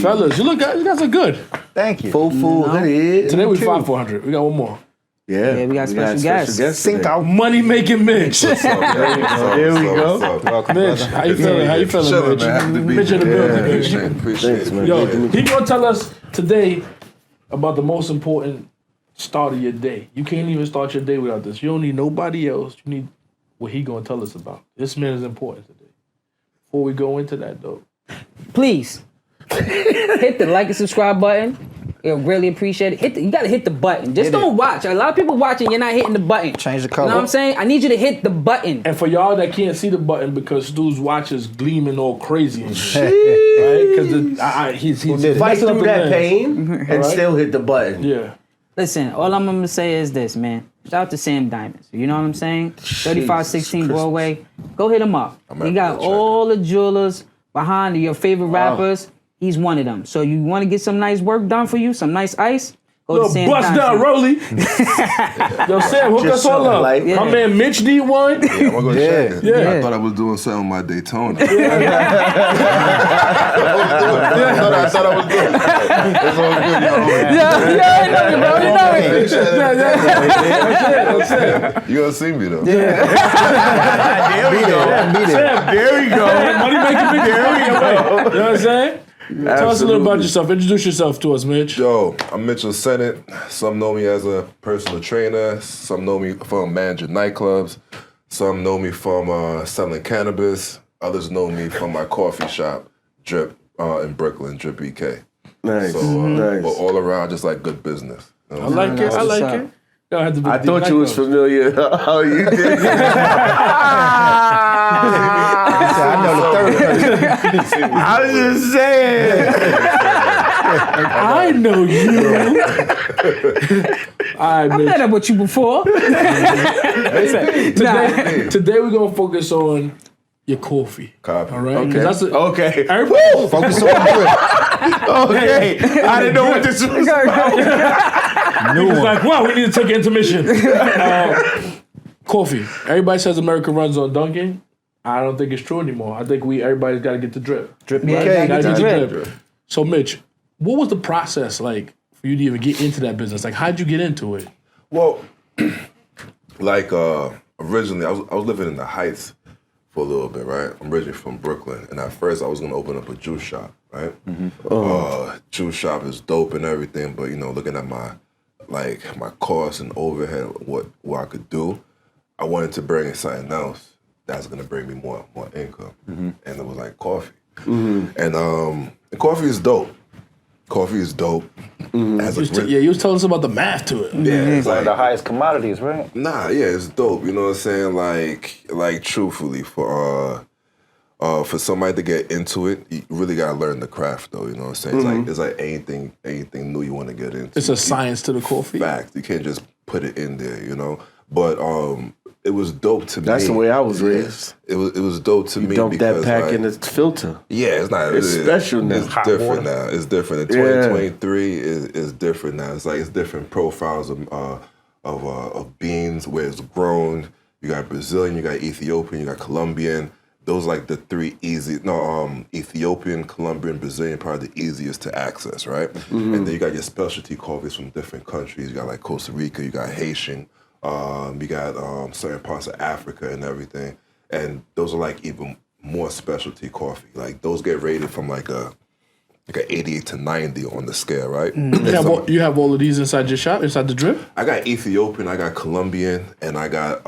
Fellas, you guys are good. Thank you. Full, that is. Today we 500. We got one more. Yeah, we got special guests. Sync out. Money making Mitch. There we go. Welcome, Mitch, brother. how you feeling, Mitch? Man. Happy to be Mitch in the here. building, Mitch. Appreciate it, man. Yo, he gonna tell us today about the most important start of your day. You can't even start your day without this. You don't need nobody else. You need what he gonna tell us about. This man is important today. Before we go into that though, Please hit the like and subscribe button. It'll really appreciate it. You gotta hit the button. Just don't watch. A lot of people watching, you're not hitting the button. Change the color. You know what I'm saying? I need you to hit the button. and for y'all that can't see the button because Stu's watch is gleaming all crazy and shit, right? Because he's Fight messing up through the that lens. pain and Right. still hit the button. Yeah. Listen, all I'm gonna say is this, man. Shout out to Sam Diamonds. You know what I'm saying? 3516 Broadway. Go hit him up. He got all the jewelers behind your favorite rappers. He's one of them. So you want to get some nice work done for you, some nice ice? Go to Little Sam bust down, Diamonds. Rolly. Yo, Sam, hook us all up. like- My man Mitch need one. Yeah, I'm gonna go check it. Yeah. I thought I was doing something with my Daytona. Yeah. I thought I was doing It's all good, y'all. Yeah, I know you, bro. You know me. That's it. You gonna see me though. There we go. There we go. Money making big. There we go. You know what I'm saying? Tell us a little about yourself. Introduce yourself to us, Mitch. Yo, I'm Mitchell Sennett. Some know me as a personal trainer. Some know me from managing nightclubs. Some know me from selling cannabis. Others know me from my coffee shop, Drip, in Brooklyn, Drip EK. Nice. So, nice. but all around, just like good business. You know I what I'm like it. I What's like up? it. Y'all had to be I deep thought you was nightclubs. familiar how you did. I know the third person. I was just saying. I know you. All right, I Mitch. met up with you before. Today we're gonna focus on your coffee. Copy. All right. Because that's Okay. everybody. Focus on the drip. Okay. I didn't know what this was. He was like, wow, we need to take an intermission. Coffee. Everybody says America runs on Dunkin'. I don't think it's true anymore. I think everybody's got to get the drip. Drip Yeah, EK. gotta Gotta get get the the drip. So, Mitch, what was the process like for you to even get into that business? Like, how'd you get into it? Well, like originally, I was living in the Heights for a little bit, right? I'm originally from Brooklyn, and at first I was gonna open up a juice shop, right? Juice shop is dope and everything, but looking at my costs and overhead, what I could do, I wanted to bring in something else that's gonna bring me more income, and it was like coffee, and coffee is dope. Coffee is dope. You was telling us about the math to it. Yeah, it's One of the like, highest commodities, right? nah, yeah, it's dope. You know what I'm saying? Like truthfully, for somebody to get into it, you really gotta learn the craft, though. You know what I'm saying? It's like anything new you want to get into. It's a science to the coffee. Fact. You can't just put it in there, But it was dope to me. That's the way I was raised. It was dope to me Dump because that pack in the filter. yeah, it's not. It's special now. It's Hot different water. now. It's different. In Yeah. 2023 is different now. It's different profiles of beans where it's grown. You got Brazilian, you got Ethiopian, you got Colombian. Those are like the three easy. Ethiopian, Colombian, Brazilian, probably the easiest to access, right? And then you got your specialty coffees from different countries. You got like Costa Rica, you got Haitian, you got certain parts of Africa and everything. And those are like even more specialty coffee. Like those get rated from like a 88 to 90 on the scale, right? You have all of these inside your shop, inside the drip? I got Ethiopian, I got Colombian, and I got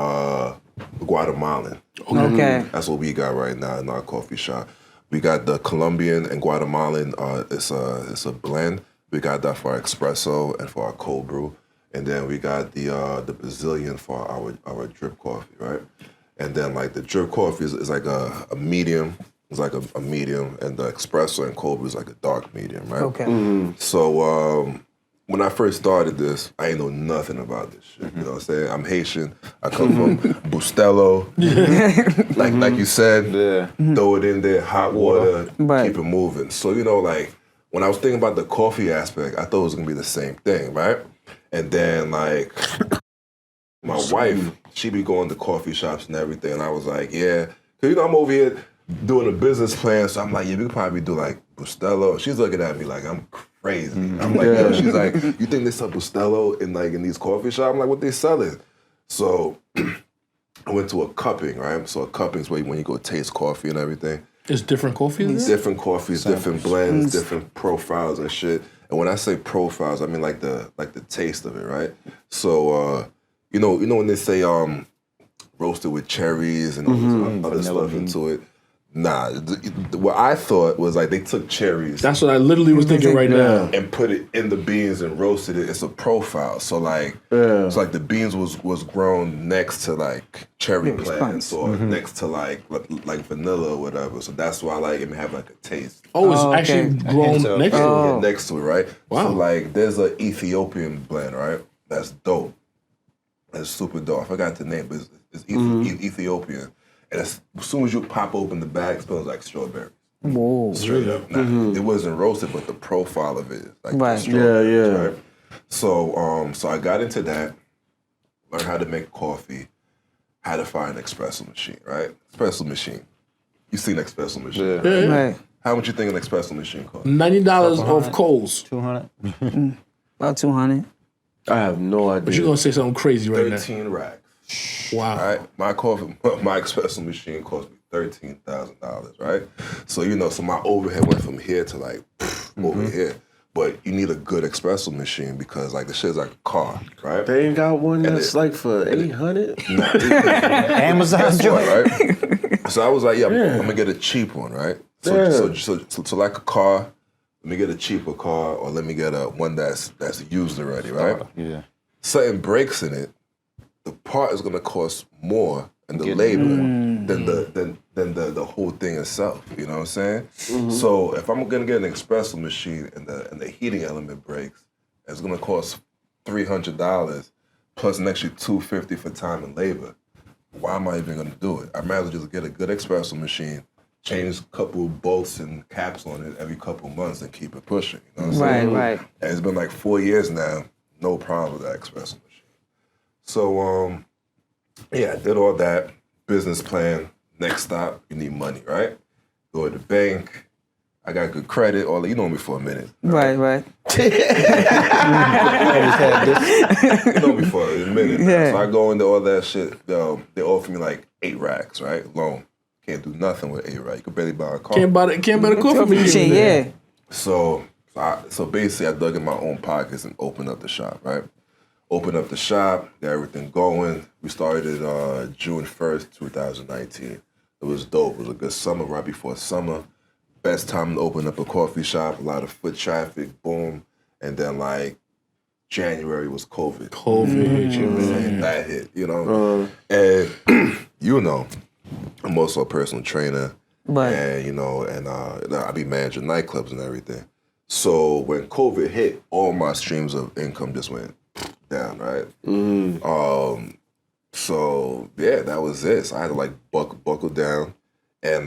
Guatemalan. Okay. That's what we got right now in our coffee shop. We got the Colombian and Guatemalan. It's a blend. We got that for our espresso and for our cold brew, and then we got the Brazilian for our drip coffee, right? And then like the drip coffee is like a medium. It's like a medium, and the espresso and cold brew is like a dark medium, right? Okay. So when I first started this, I ain't know nothing about this shit. You know what I'm saying? I'm Haitian. I come from Bustelo. Like you said, throw it in there, hot water, Right. keep it moving. So, like when I was thinking about the coffee aspect, I thought it was gonna be the same thing, right? And then like my wife, she be going to coffee shops and everything, and I was like, yeah. 'Cause I'm over here doing a business plan. So I'm like, yeah, we could probably do like Bustelo. She's looking at me like I'm crazy. I'm like, yo, she's like, you think they sell Bustelo in these coffee shops? I'm like, what they selling? So I went to a cupping, right? So a cupping is where when you go taste coffee and everything. It's different coffees? Different coffees, different blends, different profiles and shit. And when I say profiles, I mean like the taste of it, right? So you know when they say roasted with cherries and all this other stuff into it. Nah, what I thought was like they took cherries. That's what I literally was thinking right now. And put it in the beans and roasted it. It's a profile. So like, it's like the beans was grown next to like cherry plants or next to like vanilla or whatever. So that's why like it may have like a taste. Oh, it's actually grown next to it. Yeah, next to it, right? Wow. So like, there's an Ethiopian blend, right? That's dope. That's super dope. I forgot the name, but it's Ethiopian. And as soon as you pop open the bag, it smells like strawberry. Whoa. Straight up. Now, it wasn't roasted, but the profile of it is like Right. strawberries, right? So I got into that, learned how to make coffee, how to find an espresso machine, right? Espresso machine. You seen an espresso machine? Yeah. Right. How much you think an espresso machine costs? $90 off Kohl's. 200. About 200. I have no idea. But you're going to say something crazy right 13 racks. Wow. All right, my espresso machine cost me $13,000, right? So so my overhead went from here to like over here. But you need a good espresso machine because like the shit's like a car, right? They ain't got one that's like for 800. Amazon joint. Right? So I was like, I'm gonna get a cheap one, right? So like a car, let me get a cheaper car, or let me get one that's used already, right? Yeah. Something breaks in it, the part is gonna cost more and the labor than the whole thing itself. You know what I'm saying? So if I'm gonna get an espresso machine and the heating element breaks, it's gonna cost $300 plus an extra $250 for time and labor. Why am I even gonna do it? I might as well just get a good espresso machine, change a couple bolts and caps on it every couple months and keep it pushing. You know what I'm saying? Right. And it's been like 4 years now, no problem with that espresso machine. So, I did all that, business plan, next stop, you need money, right? Go to the bank, I got good credit, all that, you know me for a minute. Right. You know me for a minute. Yeah. So I go into all that shit, they offer me like 8 racks, right? Loan. Can't do nothing with 8 racks. You could barely buy a car. Can't buy the coffee machine. Yeah. So basically I dug in my own pockets and opened up the shop, right? Opened up the shop, got everything going. We started June 1st, 2019. It was dope. It was a good summer, right before summer. Best time to open up a coffee shop, a lot of foot traffic, boom. And then like January was COVID. COVID, man. That hit, And I'm also a personal trainer. Right. And I be managing nightclubs and everything. So when COVID hit, all my streams of income just went down, right? So that was it. So I had to like buckle down and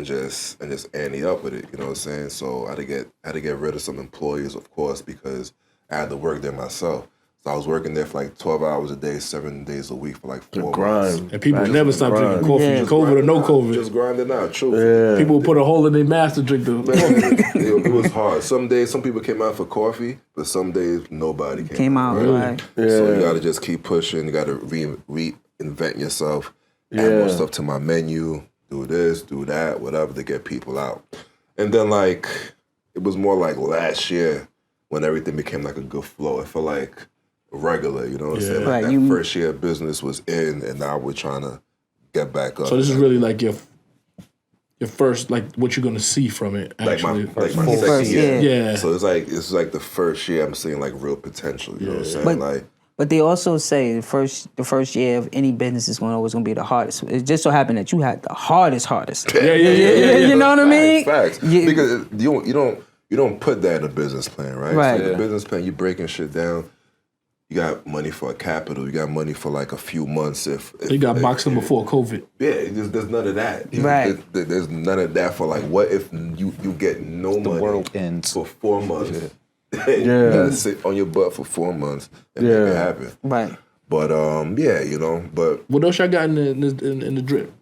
just ante up with it. You know what I'm saying? So I had to get rid of some employees, of course, because I had to work there myself. So I was working there for like 12 hours a day, 7 days a week for like 4 months. And people never stop drinking coffee, COVID or no COVID. Just grinding out, true. Yeah. People would put a hole in their mask to drink the coffee. It was hard. Some days, some people came out for coffee, but some days nobody came out, right. So you got to just keep pushing. You got to reinvent yourself, add more stuff to my menu, do this, do that, whatever to get people out. And then like, it was more like last year when everything became like a good flow. It felt like regular, you know what I'm saying? Like that first year of business was in, and now we're trying to get back up. So this is really like your first, like what you're gonna see from it. Actually, like my second year. Yeah. So it's like the first year I'm seeing like real potential. You know what I'm saying? But they also say the first year of any business is always gonna be the hardest. It just so happened that you had the hardest. Yeah. You know what I mean? Facts. Yeah. Because you don't put that in a business plan, right? Right. So the business plan, you breaking shit down. You got money for a capital. You got money for like a few months. If you got boxed in before COVID. Yeah, there's none of that. Right. There's none of that for like, what if you get no money world ends. for 4 months? You gotta sit on your butt for 4 months and make it happen. Right. But but What else y'all got in the drip?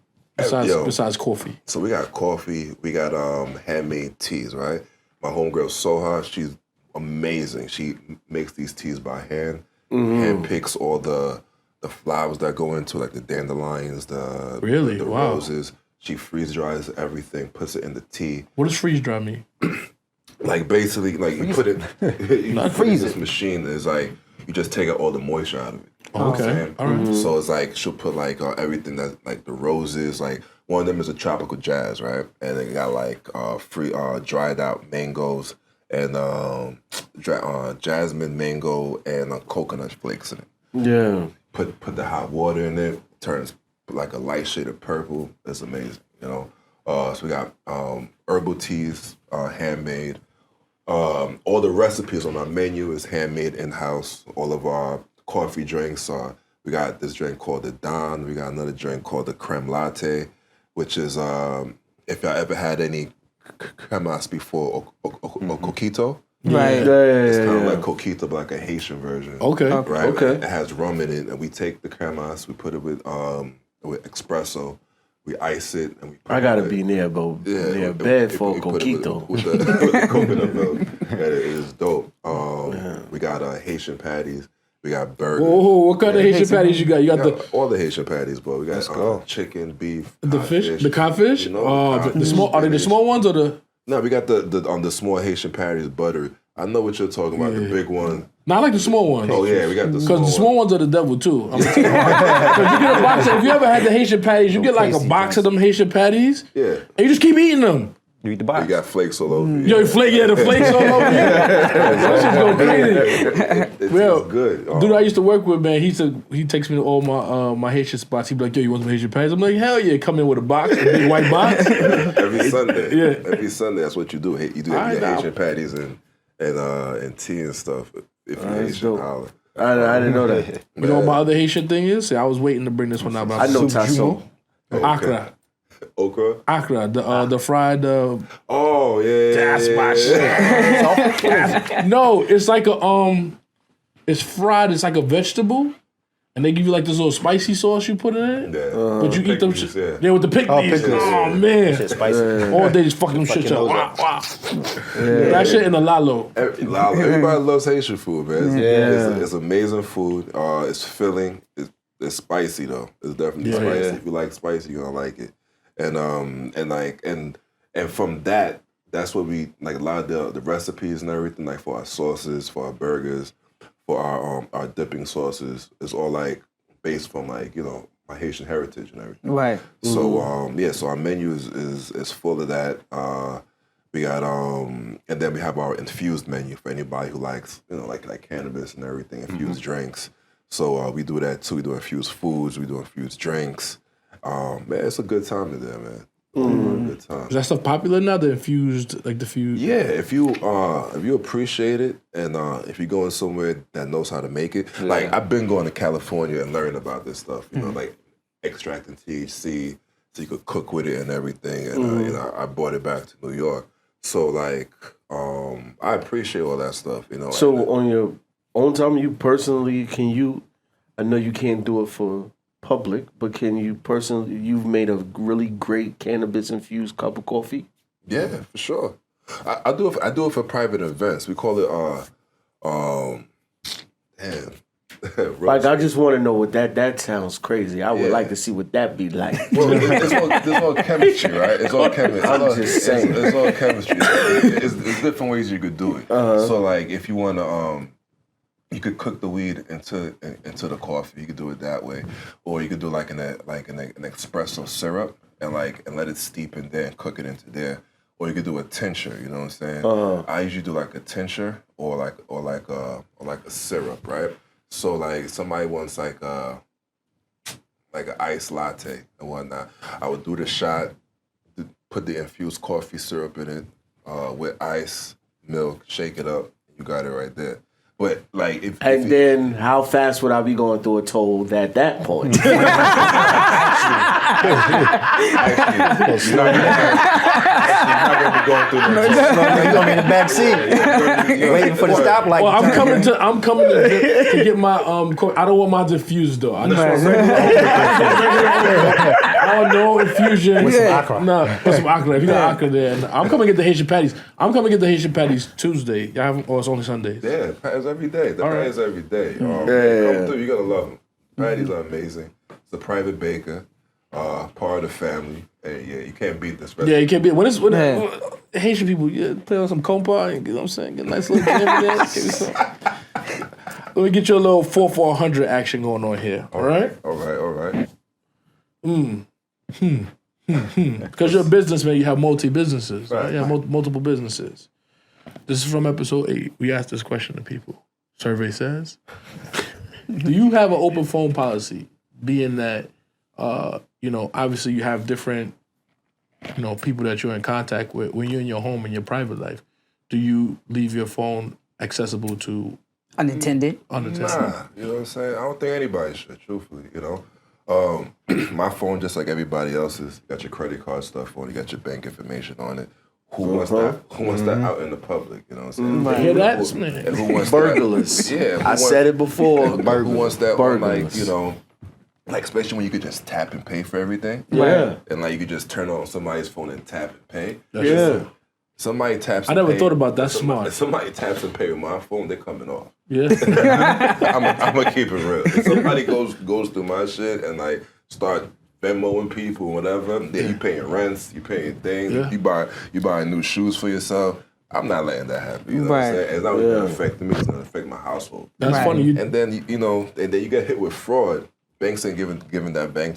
Besides coffee. So we got coffee. We got handmade teas, right? My homegirl Soha, she's amazing. She makes these teas by hand. Hand picks all the flowers that go into like the dandelions, the Wow. roses. She freeze dries everything, puts it in the tea. What does freeze dry mean? Like basically, like you put it, freeze this machine. Is like you just take out all the moisture out of it. Okay, all right. So it's like she'll put like everything that like the roses. Like one of them is a tropical jazz, right? And they got like free dried out mangoes and jasmine mango and coconut flakes in it. Yeah. Put the hot water in it. Turns like a light shade of purple. It's amazing, you know. So we got herbal teas, handmade. All the recipes on our menu is handmade in-house. All of our coffee drinks we got this drink called the Don. We got another drink called the Creme Latte, which is, if y'all ever had any cremas before, or coquito. Right. It's kind of like coquito, but like a Haitian version. Okay. Right? Okay. It has rum in it, and we take the cremas, we put it with espresso, we ice it, and we put I gotta it be near with bed for we put it coquito. with the coconut milk. And it is dope. We got Haitian patties. We got burgers. Oh, what kind of Haitian patties you got? You got We got all the Haitian patties, but we got chicken, beef, the fish, the codfish. You know, The small. Are they the small ones or the? No, we got the small Haitian patties, buttered. I know what you're talking about. The big one. No, I like the small ones. Oh yeah, we got the small Because the small ones are the devil too. Because you get a box. If you ever had the Haitian patties, you get like a box of them Haitian patties. Yeah. And you just keep eating them. You eat the box. You got flakes all over you. Yo, the flakes all over you. That shit's going crazy. It's Well, good. Dude, I used to work with, man, he takes me to all my Haitian spots. He'd be like, yo, you want some Haitian patties? I'm like, hell yeah. Come in with a box, a big white box. Every Sunday. Yeah. Every Sunday, that's what you do. You do your Haitian patties and tea and stuff. If you're Haitian, dope. holla. I didn't know that. You know what my other Haitian thing is? See, I was waiting to bring this one out. But I know tasso. Accra. Okra? Accra, the fried. Oh, yeah. That's my shit. No, it's like it's fried. It's like a vegetable, and they give you like this little spicy sauce you put in it. Yeah. But you eat them pickles, shit. yeah. Yeah, with the pickles. pickles. Oh man, Shit spicy. all day just fucking shit. your nose Wow, up. wow. That shit in the lalo. Everybody loves Haitian food, man. Yeah. It's amazing food. It's filling. It's spicy though. It's definitely spicy. Yeah. If you like spicy, you're gonna like it. And from that's what we like. A lot of the recipes and everything, like for our sauces, for our burgers, for our dipping sauces, is all like based from like my Haitian heritage and everything. Right. So so our menu is full of that. We got and then we have our infused menu for anybody who likes like cannabis and everything, infused drinks. So we do that too. We do infused foods. We do infused drinks. Man, it's a good time in there, man. Good time. Is that stuff popular now? The infused, like the fused. Yeah, if you appreciate it, and if you're going somewhere that knows how to make it, like I've been going to California and learning about this stuff. You know, like extracting THC so you could cook with it and everything. And I brought it back to New York. So like, I appreciate all that stuff. So on your own time, you personally, I know you can't do it for public, but can you personally, you've made a really great cannabis-infused cup of coffee? Yeah, for sure. I do it for private events. We call it Like, I just want to know what that sounds crazy. I would like to see what that be like. Well, it's all chemistry, right? It's all chemistry. I'm just saying. It's all chemistry. It's different ways you could do it. So, like, if you want to, you could cook the weed into the coffee. You could do it that way, or you could do like an espresso syrup and let it steep in there and cook it into there. Or you could do a tincture. You know what I'm saying? I usually do like a tincture or like a syrup, right? So like somebody wants like an iced latte and whatnot. I would do the shot, put the infused coffee syrup in it with ice, milk, shake it up. You got it right there. But like, And then how fast would I be going through a toll at that point? Actually, you're not gonna be going through that. You're gonna be in the back seat, waiting for the stoplight. Well, I'm coming to get my I don't want my diffused though. I just want regular. I don't know infusion. With some Accra. No, with some Accra. If you got Accra there, I'm coming to get the Haitian patties. I'm coming to get the Haitian patties Tuesday. Y'all have, or it's only Sundays. Yeah, patties every day. The patties every day. Come through, you're gonna love them. Patties are amazing. It's a private baker, part of the family. Hey, yeah, you can't beat this. Yeah, you can't be. When Haitian people play on some compa, you know what I'm saying? Get a nice little game in there. Let me get you a little 4-400 action going on here. All right? All right. Because you're a businessman, you have multi-businesses. Right? You have Right. multiple businesses. This is from episode 8. We asked this question to people. Survey says, do you have an open phone policy? Being that, obviously you have different, people that you're in contact with. When you're in your home, in your private life, do you leave your phone accessible to Unattended. Nah, you know what I'm saying? I don't think anybody should, truthfully, My phone, just like everybody else's, got your credit card stuff on it, you got your bank information on it. Who wants that? Who wants that out in the public? You know what I'm saying? Hear that? And who wants Burglars. that? Yeah, I said it before. Who wants that? On, Burglars. like especially when you could just tap and pay for everything. Yeah. And like you could just turn on somebody's phone and tap and pay. Yeah. Somebody taps. I and never pay. thought about that. If Smart. Somebody taps and pay with my phone, they're coming off. Yeah. I'm gonna keep it real. If somebody goes through my shit and like start Venmoing people, whatever, then you paying rents, you paying things, Yeah. you buying new shoes for yourself. I'm not letting that happen. You know what I'm saying? It's not gonna affect me. It's gonna affect my household. That's Right. funny. And then and then you get hit with fraud. Banks ain't giving that back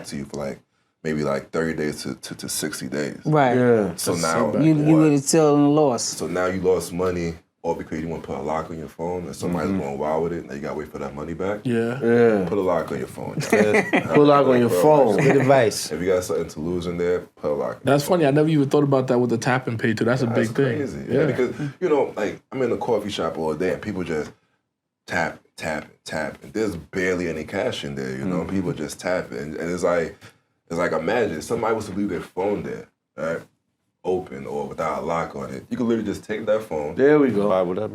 to you for like maybe like 30 days to 60 days. Right. Yeah. So now You would still in a loss. So now you lost money, all because you want to put a lock on your phone, and somebody's going wild with it, and then you gotta wait for that money back. Yeah. Put a lock on your phone. Put a lock on your phone. Good advice. If you got something to lose in there, put a lock. on That's funny. I never even thought about that with the tap and pay too. That's a big That's thing. crazy. Yeah, because like I'm in a coffee shop all day, and people just tap, and there's barely any cash in there. People just tap, and it's like imagine if somebody was to leave their phone there, right, open or without a lock on it. You could literally just take that phone, There we go.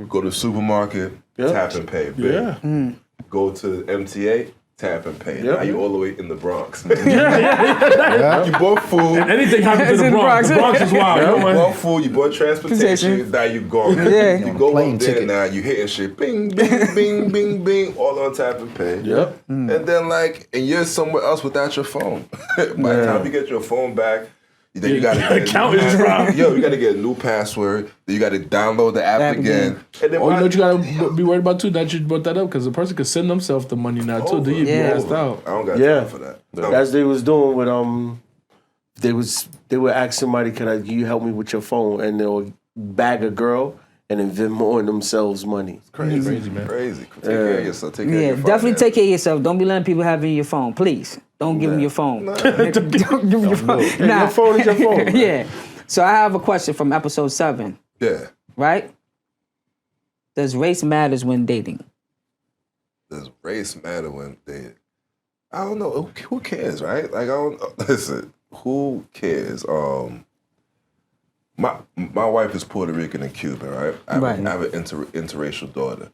go to the supermarket, tap and pay. Big. Yeah. Go to MTA, tap and pay. Now you all the way in the Bronx. Yeah. You bought food. Anything happens It's to in the Bronx. the The Bronx is wild. You You know, man. bought food, you bought transportation, now you go. Yeah. You go Plane up there ticket. now, you hitting shit, bing, bing, bing, bing, bing, all on tap and pay. Yep. And then and you're somewhere else without your phone. By the time you get your phone back, then you gotta get Account is dropped. you gotta get a new password. Then you gotta download the app again. And then Oh, you know what you gotta be worried about too? That you brought that up because the person could send themselves the money now too. Do you be Yeah. asked out? I don't got Yeah. time for that. That's they was doing with they were asking somebody, can you help me with your phone? And they'll bag a girl and then Venmoing themselves money. Crazy, man. Crazy. Take care of yourself. Take care of Yeah, your definitely finances. take care of yourself. Don't be letting people have your phone. Please. Don't give them your phone. Don't give them your phone. Your phone is your phone. man. Yeah. So I have a question from episode 7, Yeah. right? Does race matters when dating? Does race matter when they? I don't know. Who cares, right? Like I don't listen. Who cares? My wife is Puerto Rican and Cuban, right? I have an interracial daughter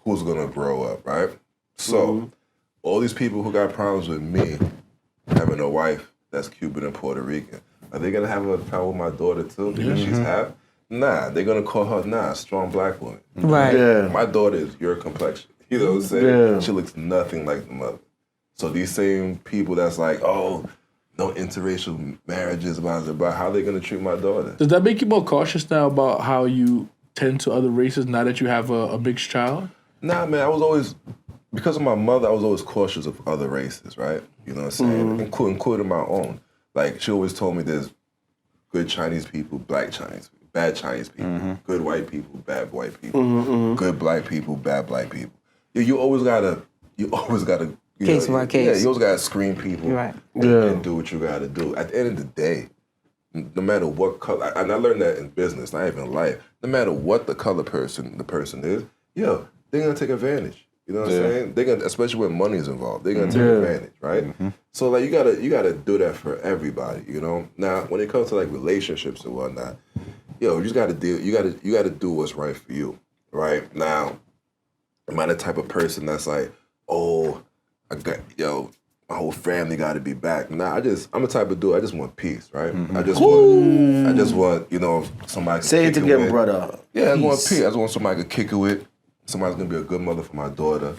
who's gonna grow up, right? So all these people who got problems with me having a wife that's Cuban and Puerto Rican, are they gonna have a problem with my daughter too because she's half? Nah, they're gonna call her a strong black woman. Right. Yeah. My daughter is your complexion. You know what I'm saying? Yeah. She looks nothing like the mother. So these same people that's like, oh, no interracial marriages, about how they gonna treat my daughter. Does that make you more cautious now about how you tend to other races now that you have a mixed child? Nah, man, I was always, because of my mother, I was always cautious of other races, right? You know what I'm saying? Including my own. Like, she always told me there's good Chinese people, black Chinese people, bad Chinese people, good white people, bad white people, good black people, bad black people. You always gotta Case by case. Yeah, you always gotta screen people Right. and do what you gotta do. At the end of the day, no matter what color, and I learned that in business, not even life, no matter what the person is, yo, they're gonna take advantage. You know what I'm saying? They're gonna, especially when money is involved, they're gonna take advantage, right? So like you gotta do that for everybody, you know. Now when it comes to like relationships and whatnot, yo, you just gotta you gotta do what's right for you, right? Now, am I the type of person that's like, oh, my whole family got to be back? Nah, I'm the type of dude. I just want peace, right? I just want, you know, somebody. Say it again, brother. Yeah, I just want peace. I just want somebody to kick it with. Somebody's gonna be a good mother for my daughter,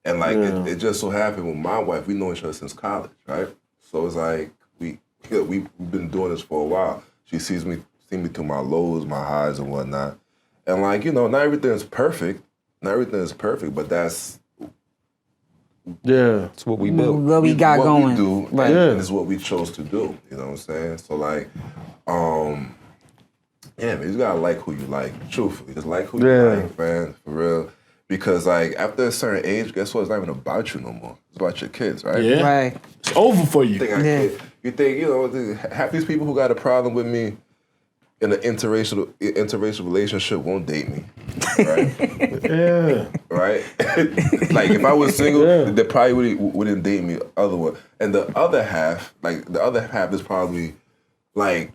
and like it just so happened with my wife, we know each other since college, right? So it's like we've been doing this for a while. She seen me through my lows, my highs, and whatnot, and like, you know, not everything is perfect. Not everything is perfect, but that's. Yeah, It's what we built. What we got what going. we do, Right. and it's what we chose to do. You know what I'm saying? So like, yeah, man, you gotta like who you like. Truthfully, just like who you like, man, for real. Because like after a certain age, guess what? It's not even about you no more. It's about your kids, right? Yeah. Right. It's over for you. You think, you know, half these people who got a problem with me in an interracial relationship won't date me, right? yeah. Right? Like if I was single, they probably wouldn't date me otherwise. And the other half is probably like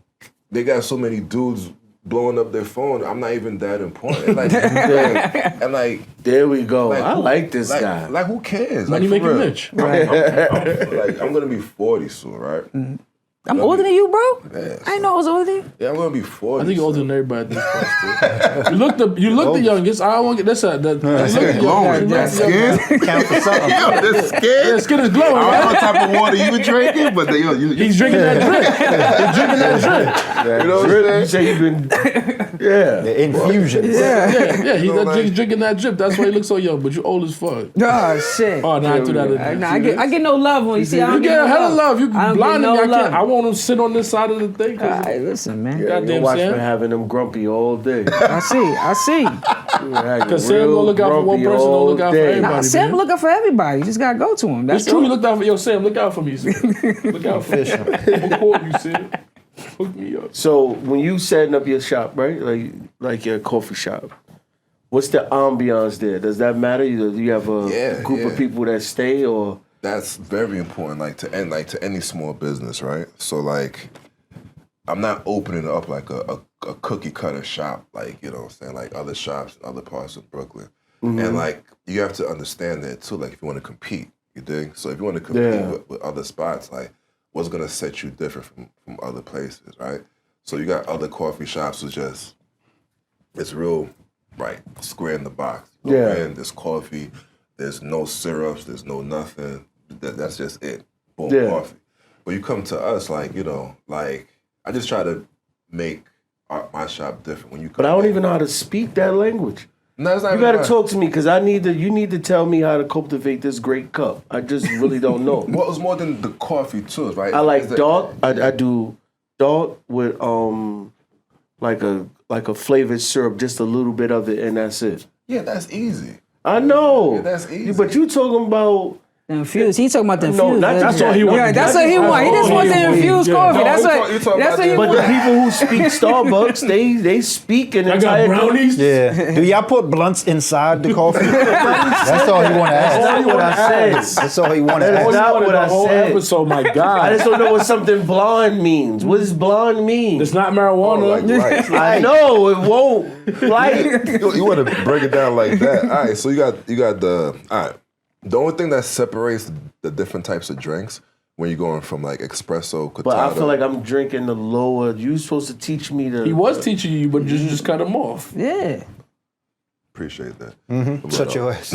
they got so many dudes blowing up their phone. I'm not even that important. Like, and like There we go. like, I like this guy. Like who cares? Money Like, for making real. Mitch. I'm gonna be 40 soon, right? I'm older than you, bro. Yeah, I didn't know I was older than you. Yeah, I'm gonna be 40. I think you're older than everybody at this point, too. You look the youngest. I don't want to get that. You look the glowing. youngest. Skin? Count for something. Yo, this skin. Yeah, skin is glowing, I don't know right? what type of water you drinking, but He's drinking that drink. He's drinking that drink. you know what I'm You saying? say you've been, The infusions. Yeah, like- he's drinking that drip. That's why he looks so young, but you old as fuck. Oh shit. Oh, no, I threw that in there. Nah, I get no love when you see. I You don't get no a hell of love. You I don't blinding get me. no I can't. love. I want him to sit on this side of the thing. All right, listen, man. Goddamn watch Sam. me having them grumpy all day. I see. Because Sam gonna look out for one person, don't look out for everybody. Nah, Sam man. look out for everybody. You just gotta go to him. That's It's true. all. You looked out for Sam. Look out for me, Sam. Look out for me. I'm gonna call you, Sam. Hook me up. So when you setting up your shop, right? Like your coffee shop, what's the ambiance there? Does that matter? Do you have a group of people that stay, or That's very important, like to any small business, right? So like, I'm not opening up like a cookie cutter shop, like, you know what I'm saying, like other shops in other parts of Brooklyn. And like, you have to understand that too, like if you want to compete, you dig? So if you want to compete with other spots, like what's gonna set you different from other places, right? So you got other coffee shops who just, it's real, right, square in the box. You go in, there's coffee, there's no syrups, there's no nothing. That's just it. Boom, coffee. But you come to us, like, you know, like, I just try to make my shop different. When you come but I don't even know how to speak that language. No, it's not You even got to right. talk to me because you need to tell me how to cultivate this great cup. I just really don't know. Well, it's more than the coffee too, right? I like dark. I do dark with like a flavored syrup, just a little bit of it, and that's it. Yeah, that's easy. I know. Yeah, that's easy. But you talking about Infused. He talking about the No, infused. not That's all he Yeah, wants. that's what he want. He just wants the infused coffee. No, That's you what. talking That's about what he the- But the want. people who speak Starbucks, they speak an I got entire brownies. Yeah. Do y'all put blunts inside the coffee? That's all he want to That's ask. not what I said. That's all he want to That is ask. not what the I whole said. episode, my I God. just don't know what something blonde means. What does blonde mean? It's not marijuana. Like, right. I know it won't. Like You want to break it down like that. All right, so you got the, all right. The only thing that separates the different types of drinks when you're going from like espresso, cortado. But I feel like I'm drinking the lower. You supposed to teach me the. He was teaching you, but just cut him off. Yeah. Appreciate that. Shut your ass.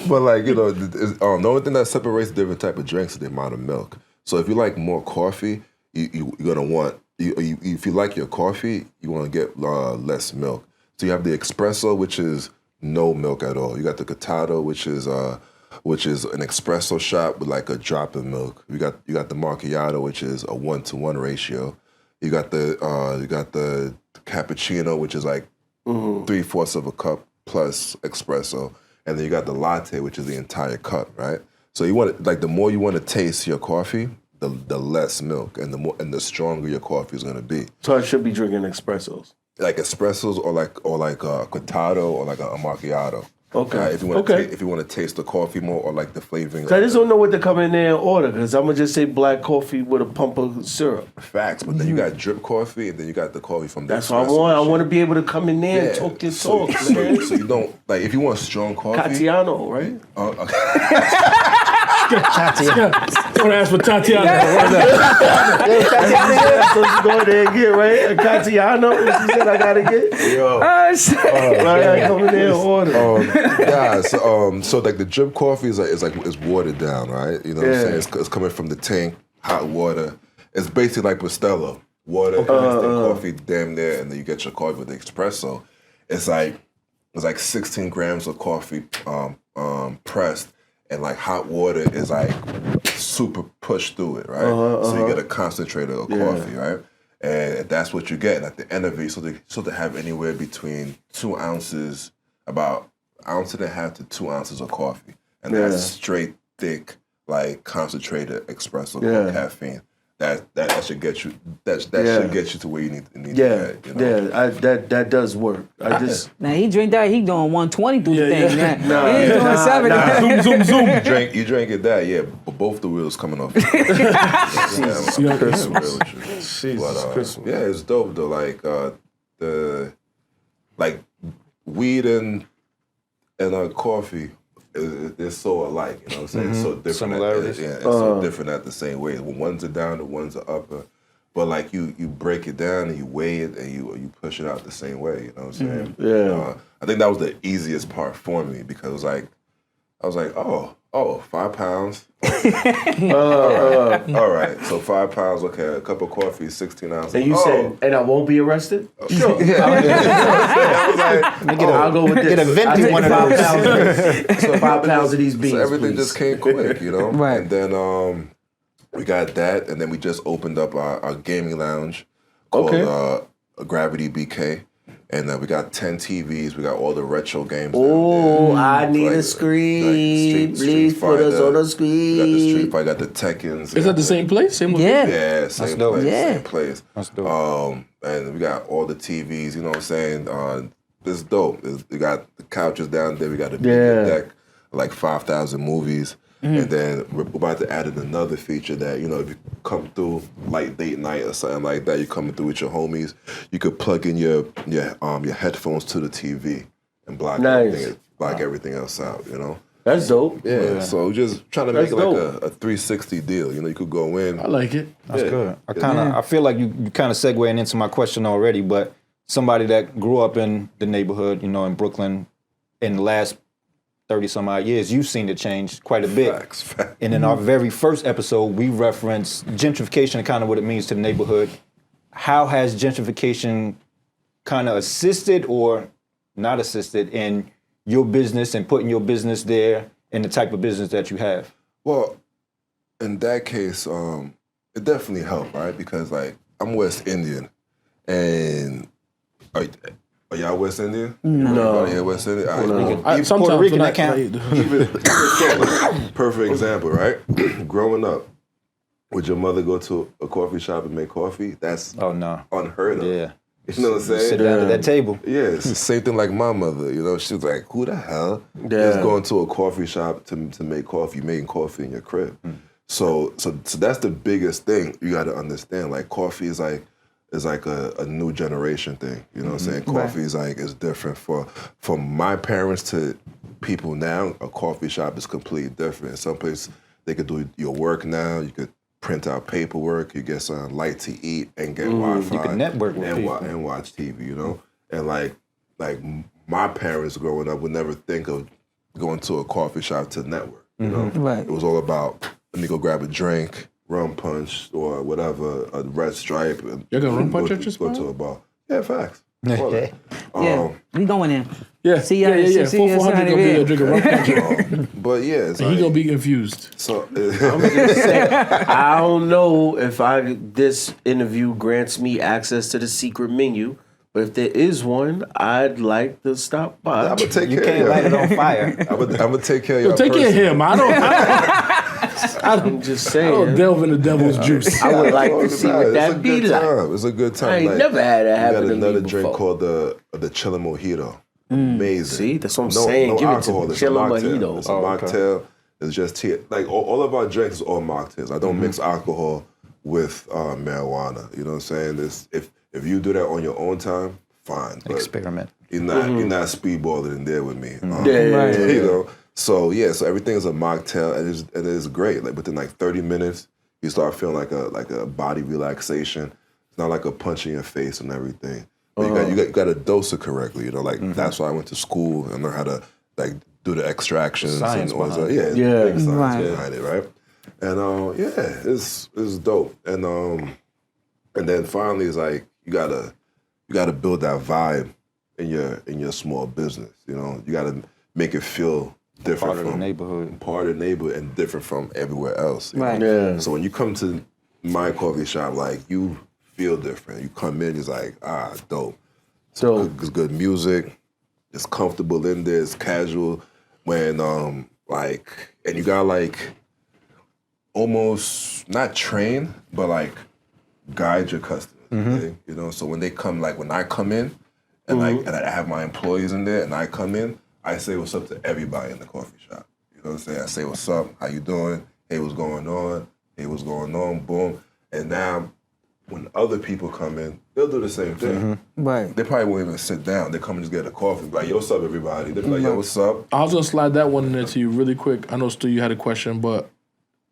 But like, you know, the only thing that separates different type of drinks is the amount of milk. So if you like more coffee, you're gonna want. If you like your coffee, you want to get less milk. So you have the espresso, which is no milk at all. You got the cortado, which is an espresso shot with like a drop of milk. You got the macchiato, which is a 1-to-1 ratio. You got the cappuccino, which is like 3/4 of a cup plus espresso, and then you got the latte, which is the entire cup, right? So you want like the more you want to taste your coffee, the less milk, and the stronger your coffee is going to be. So I should be drinking espressos. like espressos or like a cortado or like a macchiato. Okay. If you want Okay. if you want to taste the coffee more or like the flavoring. I just don't know what to come in there and order because I'm gonna just say black coffee with a pump of syrup. Facts, but then you got drip coffee and then you got the coffee from the That's what I espresso want. I machine. want to be able to come in there and talk this so, talk, so, man. so you don't like if you want strong coffee. Catiano, right? Don't ask for Tatiana. That's what you go there and get, right? A Catiano, what you said I gotta get? Oh, shit. I gotta come in there and order. Yeah, so like the drip coffee is watered down, right? You know what I'm saying? It's coming from the tank, hot water. It's basically like Bustelo. Water, instant coffee, damn near, and then you get your coffee with the espresso. It's like 16 grams of coffee pressed, and like hot water is like super pushed through it, right? So you get a concentrated of coffee, right? And that's what you get. And at the end of it, so to have anywhere between 2 ounces, about 1.5 ounces to 2 ounces of coffee, and that's straight thick, like concentrated espresso caffeine. That should get you. That should get you to where you need to get. You know? That does work. I just Now he drink that, he doing 120 through the thing. yeah. He ain't doing 70. Zoom, zoom, zoom. You drank it that, yeah, but both the wheels coming off. Jesus Yeah, Christmas. I'm real with you. Jesus Christmas. Yeah, it's dope though. Like like weed and coffee is so alike. You know what I'm saying? It's so different. Similarities. It's so different at the same way. When one's are down, the one's are upper. But like you break it down and you weigh it and you push it out the same way. You know what I'm saying? Yeah. I think that was the easiest part for me because I was like, oh, 5 pounds. All right. So 5 pounds. Okay, a cup of coffee is 16 ounces. And you said, and I won't be arrested? Sure. I'll go with this. Get a venti I'll take one of 5 those. pounds. So 5 pounds of these beans, So everything please. just came quick, you know? Right. And then we got that, and then we just opened up our gaming lounge called Gravity BK. And we got 10 TVs. We got all the retro games. Oh, I need Like- a screen. like Please Street put us Fighter. on the We got the Street screen. Fighter, got the Tekkens. Is that the same place? Same location? Yeah. Yeah, same dope. place. Yeah. Same place. That's dope. And we got all the TVs, you know what I'm saying? It's dope. We got the couches down there. We got a big deck, like 5,000 movies. And then we're about to add in another feature that, you know, if you come through like date night or something like that, you're coming through with your homies, you could plug in your headphones to the TV and block everything else out, you know? That's dope. Yeah. So we're just trying to That's make it like dope. a 360 deal. You know, you could go in. I like it. That's good. I feel like you kind of segueing into my question already, but somebody that grew up in the neighborhood, you know, in Brooklyn, in the last 30 some odd years, you've seen it change quite a bit. Facts. And in our very first episode, we referenced gentrification and kind of what it means to the neighborhood. How has gentrification kind of assisted or not assisted in your business and putting your business there and the type of business that you have? Well, in that case, it definitely helped, right? Because like I'm West Indian, and are y'all West Indian? No. Everybody here West Indian? All right, Sometimes Puerto Rican, when that count? even perfect example, right? Growing up, would your mother go to a coffee shop and make coffee? That's Oh, no. unheard of. Yeah. You know what I'm saying? Sit down at that table. Yeah, it's the same thing like my mother. You know, she was like, "Who the hell is going to a coffee shop to make coffee, making coffee in your crib?" So that's the biggest thing you got to understand. Like coffee is like a new generation thing. You know what I'm saying? Coffee is different from my parents to people now. A coffee shop is completely different. Some place they could do your work now. You could print out paperwork, you get some light to eat, and get Wi-Fi. You can network with and people. and watch TV, you know? And like my parents growing up would never think of going to a coffee shop to network, you know? Right. It was all about, let me go grab a drink, rum punch, or whatever, a red stripe. And Y'all got rum punch go at your Go spot? to a bar. Yeah, facts. Yeah, we going in. Yeah, See, yeah. see, 400 gonna be a drink of rum punch. But yeah, it's He like, gonna be confused. so I don't know if this interview grants me access to the secret menu, but if there is one, I'd like to stop by. I'm gonna take You care can't of light it y'all. on fire. I'm gonna take care of y'all. Take care of personally. him. I don't. I'm just I don't saying. delve in the devil's juice. I would like to It's see what a that be good like. time. It's a good time. I ain't Like, never had that we happen got to me another drink before. called the Chilla Mojito. Amazing. See, that's what I'm saying. No Give it to alcohol. me. It's a Chilla mocktail. Mojito. It's a Oh, okay. mocktail. It's just tea. Like all of our drinks is all mocktails. I don't mix alcohol with marijuana. You know what I'm saying? If you do that on your own time, fine. But Experiment. you're not speedballing in there with me. Yeah. You know. So so everything is a mocktail, and it is great. Like within like 30 minutes, you start feeling like a body relaxation. It's not like a punch in your face and everything. But you got to dose it correctly. You know, like that's why I went to school and learned how to like do the extractions Science and all behind that. Yeah, Yeah. big science Right. behind it, right? And it's dope. And then finally, it's like you gotta build that vibe in your small business. You know, you gotta make it feel different Part of the from neighborhood. part of the neighborhood and different from everywhere else. you Right. know? Yeah. So when you come to my coffee shop, like you feel different. You come in, it's like dope. So It's good music. It's comfortable in there. It's casual. When and you got like almost not train, but like guide your customers. Okay? You know, so when they come, like when I come in, and and I have my employees in there, and I come in, I say what's up to everybody in the coffee shop. You know what I'm saying? I say what's up, how you doing? Hey, what's going on? Hey, what's going on? Boom. And now, when other people come in, they'll do the same thing. Right. They probably won't even sit down. They come and just get a coffee. Be like, yo, what's up, everybody? They'll be like, yo, what's up? I was gonna slide that one in there to you really quick. I know Stu, you had a question, but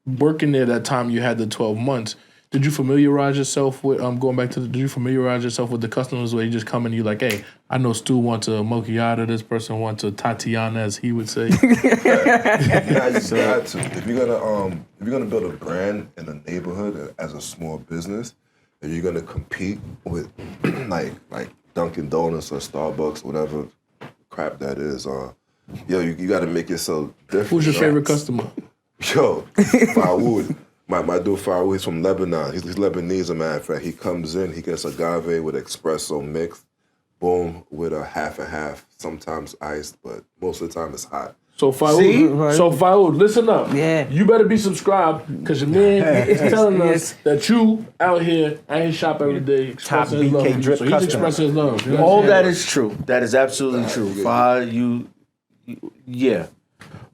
working there that time you had the 12 months. Did you familiarize yourself with going back to? Did you familiarize yourself with the customers where you just come and you like, hey, I know Stu wants a mochiata. This person wants a Tatiana, as he would say. Yeah, you got to. If you're gonna build a brand in a neighborhood as a small business, if you're gonna compete with like Dunkin' Donuts or Starbucks, whatever crap that is, you got to make yourself different. Who's your yo. favorite customer? Yo, Fawood. My dude Fawood, he's from Lebanon. He's Lebanese, as a matter of fact. He comes in, he gets agave with espresso mixed, boom, with a half and half, sometimes iced, but most of the time it's hot. So See? Fawood, listen up. Yeah. You better be subscribed because your man is telling us that you out here at his shop every day expressing his BK love. drip So he's customer. expressing his love. You know all what I'm that saying? is true. That is absolutely true. Fah, yeah.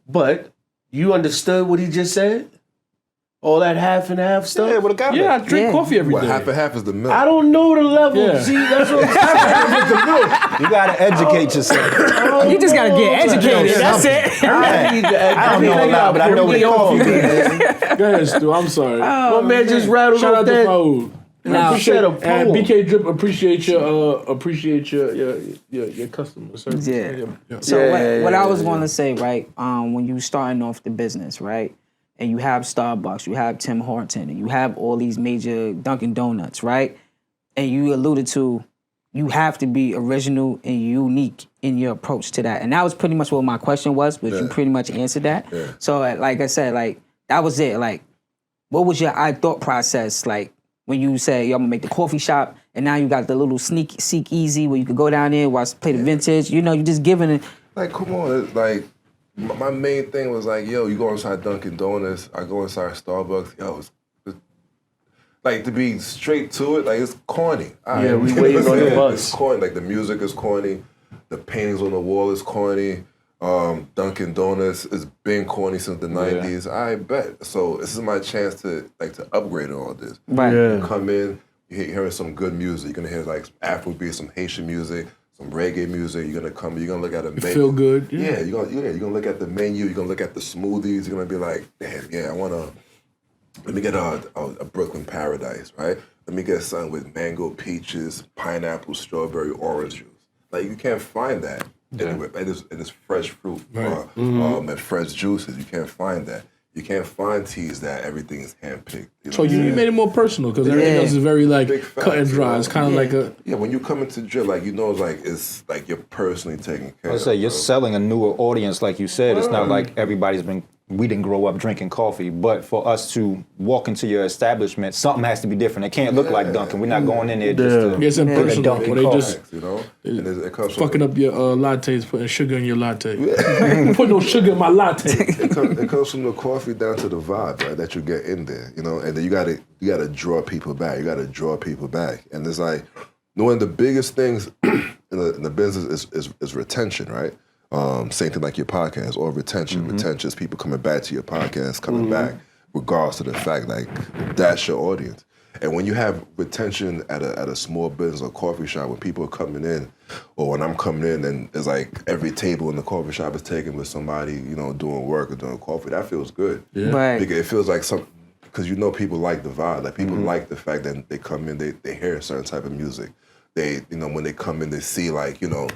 But you understood what he just said? All that half and half stuff? Yeah, with a guy. Yeah, I drink Yeah. coffee every What, day. half and half is the milk. I don't know the level. Yeah. See, that's what I'm saying. You gotta educate yourself. You just gotta get educated. That's it. I need to I don't know a lot, but I know what coffee is. Go ahead, Stu. I'm sorry. My man just rattled Shout off out to that. Fawood. Now, Appreciate said a and poem. BK Drip appreciate your customers. Sir. Yeah. So what I was going to say, right? When you starting off the business, right, and you have Starbucks, you have Tim Horton, and you have all these major Dunkin' Donuts, right? And you alluded to, you have to be original and unique in your approach to that, and that was pretty much what my question was, but you pretty much answered that. Yeah. So, like I said, like that was it. Like, what was your thought process like? When you say, yo, I'm gonna make the coffee shop, and now you got the little seek easy where you could go down there, watch, play the vintage. You know, you just giving it. Like, come on. It's like, my main thing was like, yo, you go inside Dunkin' Donuts, I go inside Starbucks, yo, it's like, to be straight to it, like, it's corny. Yeah, we waiting on the bus. It's corny. Like, the music is corny, the paintings on the wall is corny. Dunkin' Donuts has been corny since the 90s. I bet. So this is my chance to upgrade all this. Right. Yeah. Come in, you're hearing some good music. You're gonna hear like some Afrobeat, some Haitian music, some reggae music. You're gonna look at a menu. Feel good. Yeah, you're gonna look at the menu. You're gonna look at the smoothies. You're gonna be like, damn, yeah, let me get a Brooklyn Paradise, right? Let me get something with mango, peaches, pineapple, strawberry, orange juice. Like, you can't find that anywhere. It is fresh fruit and fresh juices. You can't find that. You can't find teas that everything is handpicked. You know So what I'm you saying? made it more personal because everything else is very like Big facts, cut and you dry. know? It's kind of like a Yeah, when you come into drip, like, you know, it's like you're personally taking care I of. say you're bro. selling a newer audience, like you said. It's not like everybody's been we didn't grow up drinking coffee, but for us to walk into your establishment, something has to be different. It can't look like Dunkin'. We're not going in there just to It's get a impersonal. Dunkin' Or they coffee. just You know, and it comes fucking up your lattes, putting sugar in your latte. Put no sugar in my latte. it comes from the coffee down to the vibe, right? That you get in there, you know, and then you gotta draw people back. You gotta draw people back, and it's like one of the biggest things in the business is retention, right? Same thing like your podcast or retention. Retention is people coming back to your podcast, coming back, regardless of the fact like that's your audience. And when you have retention at a small business or coffee shop, when people are coming in, or when I'm coming in, and it's like every table in the coffee shop is taken with somebody, you know, doing work or doing coffee, that feels good. Yeah. Right. Because it feels like because you know people like the vibe. Like people like the fact that they come in, they hear a certain type of music. They, you know, when they come in, they see like, you know,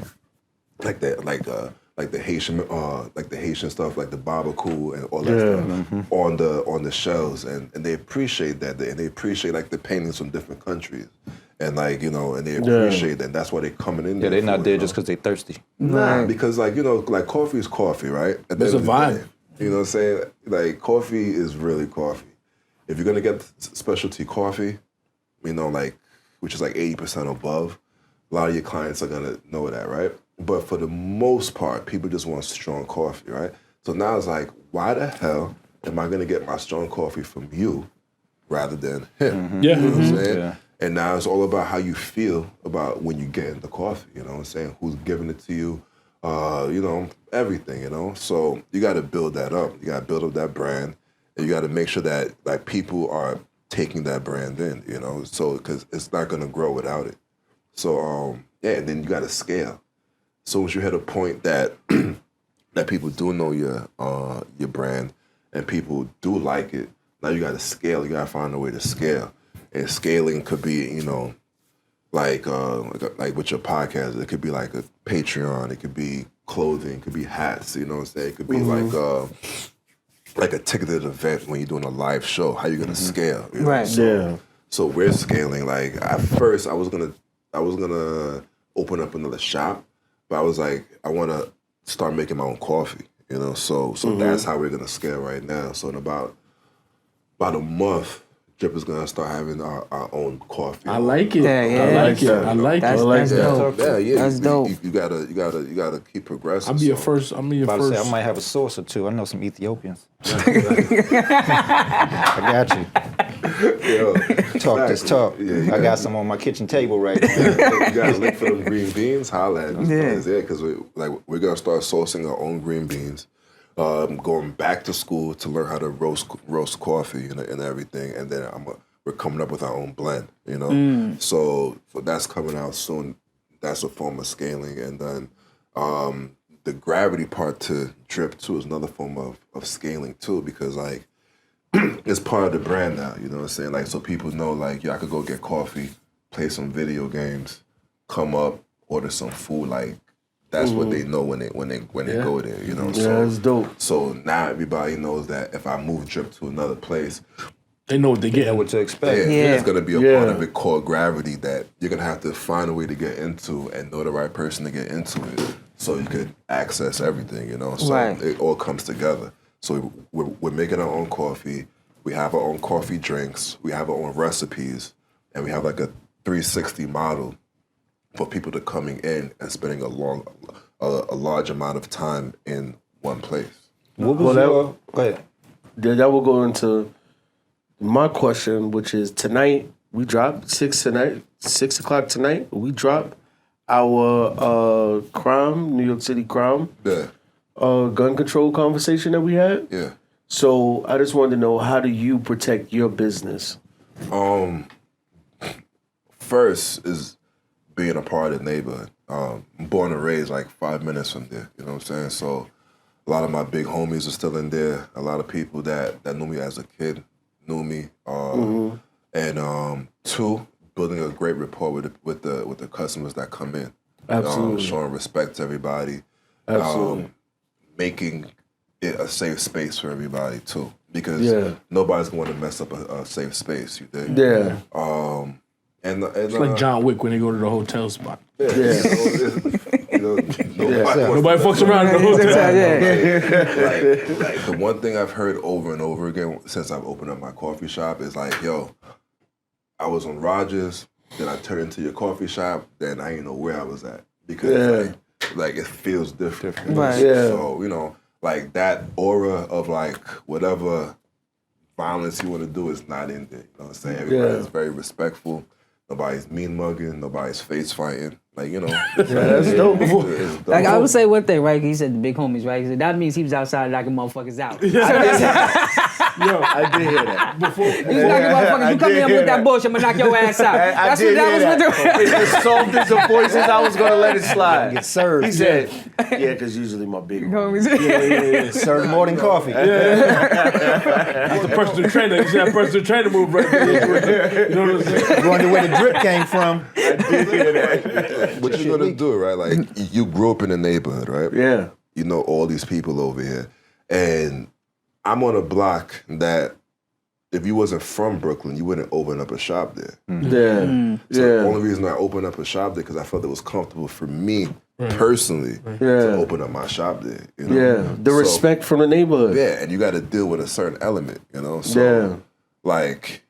like the Haitian stuff, like the barbacoa and all that stuff on the shelves, and they appreciate that, and they appreciate like the paintings from different countries, and like, you know, and they appreciate that. And that's why they're coming in. Yeah, they're not there you know? just because they're thirsty. Nah, because like, you know, like coffee is coffee, right? At the It's end a of the vibe. day. You know what I'm saying? Like coffee is really coffee. If you're gonna get specialty coffee, you know, like, which is like 80% above, a lot of your clients are gonna know that, right? But for the most part, people just want strong coffee, right? So now it's like, why the hell am I gonna get my strong coffee from you rather than him? Yeah. You know what I'm saying? Yeah. And now it's all about how you feel about when you get in the coffee, you know what I'm saying? Who's giving it to you, you know, everything, you know? So you gotta build that up. You gotta build up that brand, and you gotta make sure that like people are taking that brand in, you know? So, because it's not gonna grow without it. So, yeah, and then you gotta scale. So once you hit a point that that people do know your brand and people do like it, now you got to scale. You got to find a way to scale, and scaling could be, you know, like with your podcast, it could be like a Patreon, it could be clothing, it could be hats. You know what I'm saying? It could be like a ticketed event when you're doing a live show. How you gonna scale? You know? Right. So we're scaling. Like at first, I was gonna open up another shop. But I was like, I want to start making my own coffee, you know. So that's how we're gonna scale right now. So in about a month, Drip is gonna start having our own coffee. I like it. Yeah, yeah. I like it. I like That's, it. that's dope. Yeah. That's dope. You gotta keep progressing. I'm your so. first. I'm your About to say, first. I might have a source or two. I know some Ethiopians. I got you. Yo, Talk this talk. Yeah, I got some on my kitchen table right now. you guys look for them green beans. Holla at us. Yeah. Because we're gonna start sourcing our own green beans. Going back to school to learn how to roast coffee and everything, and then we're coming up with our own blend. You know, so that's coming out soon. That's a form of scaling, and then the gravity part to Drip too is another form of scaling too, because like it's part of the brand now. You know what I'm saying? Like, so people know like, yeah, I could go get coffee, play some video games, come up, order some food. Like that's what they know when they go there. You know, Yeah, so it's dope. So now everybody knows that if I move Drip to another place, They know what they Yeah, get. what to expect. Yeah. it's gonna be a Yeah. part of it called gravity that you're gonna have to find a way to get into and know the right person to get into it, so you could access everything. You know, so Right. it all comes together. So we're making our own coffee. We have our own coffee drinks. We have our own recipes, and we have like a 360 model for people to coming in and spending a large amount of time in one place. What was Well, that- your... Go ahead. That will go into my question, which is tonight we drop 6 o'clock tonight. We drop our New York City crime, Yeah, gun control conversation that we had. yeah. So I just wanted to know, how do you protect your business? First is being a part of the neighborhood. I'm born and raised like 5 minutes from there. You know what I'm saying? So a lot of my big homies are still in there. A lot of people that knew me as a kid knew me. And two, building a great rapport with the customers that come in. Absolutely. Showing respect to everybody. Absolutely. Making it a safe space for everybody too. Because Yeah. nobody's going to mess up a safe space. You think? Yeah. And It's like John Wick when they go to the hotel spot. yeah. You know, yourself. Nobody fucks around in the hood. Like the one thing I've heard over and over again since I've opened up my coffee shop is like, yo, I was on Rogers, then I turned into your coffee shop, then I didn't know where I was at because like it feels different. Right. Yeah. So like that aura of like whatever violence you want to do is not in there. You know what I'm saying? Everybody's very respectful. Nobody's mean mugging. Nobody's face fighting. Like, That's dope. it's dope. Like, I would say one thing, right? He said the big homies, right? He said that means he was outside knocking motherfuckers out. Yo, I did hear that. He was knocking motherfuckers. You come in with that bullshit, I'm gonna knock your ass out. That's what that was with It's the softest of voices. I was gonna let it slide. Get served. He said, "Yeah, because usually my big the homies." homies. Serve more than coffee. That's the personal trainer. You see that personal trainer move right there. You know what I'm saying? Wonder where the drip came from. I did hear that. What you gonna do, right? Like you grew up in the neighborhood, right? Yeah. You know all these people over here, and I'm on a block that if you wasn't from Brooklyn, you wouldn't open up a shop there. Yeah. So the only reason I opened up a shop there because I felt it was comfortable for me personally to open up my shop there. You know? Yeah. The So, respect from the neighborhood. Yeah, and you got to deal with a certain element, So, like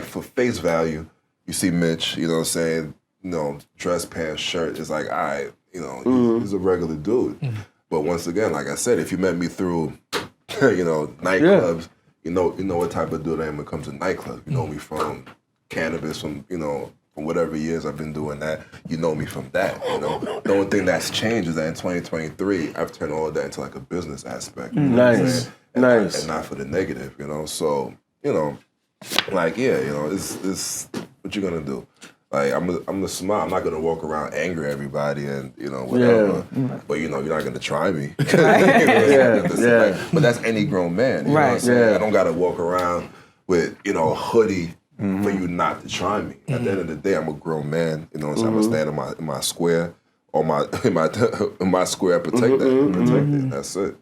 for face value, you see Mitch, you know what I'm saying? Dress, pants, shirt is like, all right, he's a regular dude. But once again, like I said, if you met me through, nightclubs, you know what type of dude I am when it comes to nightclubs. You know me from cannabis, from whatever years I've been doing that. You know me from that. The only thing that's changed is that in 2023, I've turned all of that into like a business aspect. You know what I'm saying? And not for the negative. So it's what you gonna do. Like I'm the smart. I'm not gonna walk around angry at everybody and whatever. But you're not gonna try me. But that's any grown man. You know what I'm saying? I don't gotta walk around with a hoodie for you not to try me. At the end of the day, I'm a grown man. So I'm gonna stand in my square or in my square and protect that. That's it.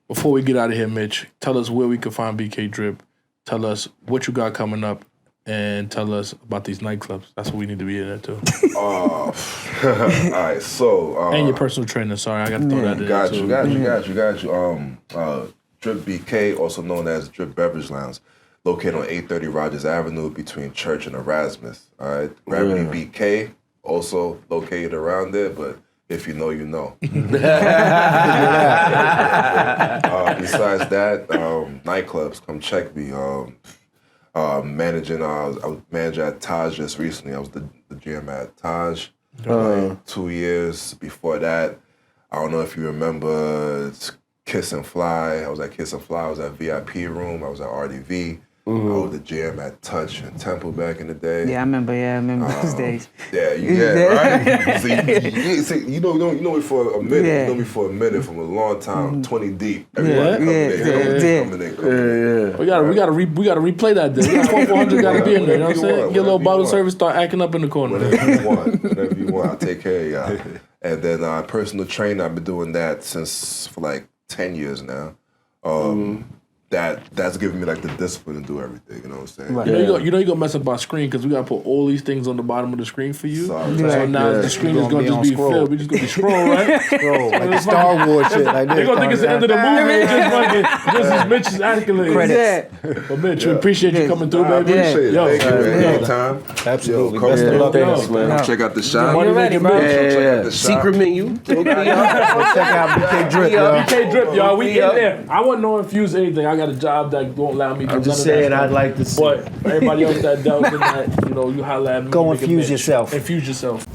Before we get out of here, Mitch, tell us where we can find BK Drip. Tell us what you got coming up. And tell us about these nightclubs. That's what we need to be in there too. All right, so and your personal trainer. Sorry, I got to throw that in. Got you. Drip BK, also known as Drip Beverage Lounge, located on 830 Rogers Avenue between Church and Erasmus. All right, Gravity BK, also located around there, but if you know, you know. Besides that, nightclubs, come check me. I was manager at Taj just recently. I was the GM at Taj for 2 years. Before that, I don't know if you remember Kiss and Fly. I was at Kiss and Fly. I was at VIP Room. I was at RDV. I was the GM at Touch and Temple back in the day. Yeah, I remember those days. Right? So you know me for a minute. You know me for a minute, from a long time, 20 deep. Everybody coming in. We gotta replay that day. 400 gotta be in there. You know what I'm saying? Get a little bottle service, start acting up in the corner. Whatever you want, I'll take care of y'all. And then personal trainer, I've been doing that for like 10 years now. That's giving me like the discipline to do everything. You know what I'm saying? Right. You gonna mess up our screen because we gotta put all these things on the bottom of the screen for you. Sorry. So now the screen is gonna just be filled. We just gonna be scroll, right? Scroll, like the Star Wars shit. Like They're gonna think it's the end of the movie. Just as Mitch's accolades. But Mitch, we appreciate you coming through, baby. Appreciate it. Yo, Thank you, man. Anytime. Absolutely. Yo, Best of luck. man. Check out the shop. Money ready, making bro. bitch. Check out the shop. Secret menu. Check out BK Drip, y'all. BK Drip, y'all. We in there. I want no infuse anything. I got a job that won't allow me to do I'm none just of that saying, stuff. I'd like to see. But for everybody else that does in that, you holla at me. Go make a infuse bitch. yourself. Infuse yourself.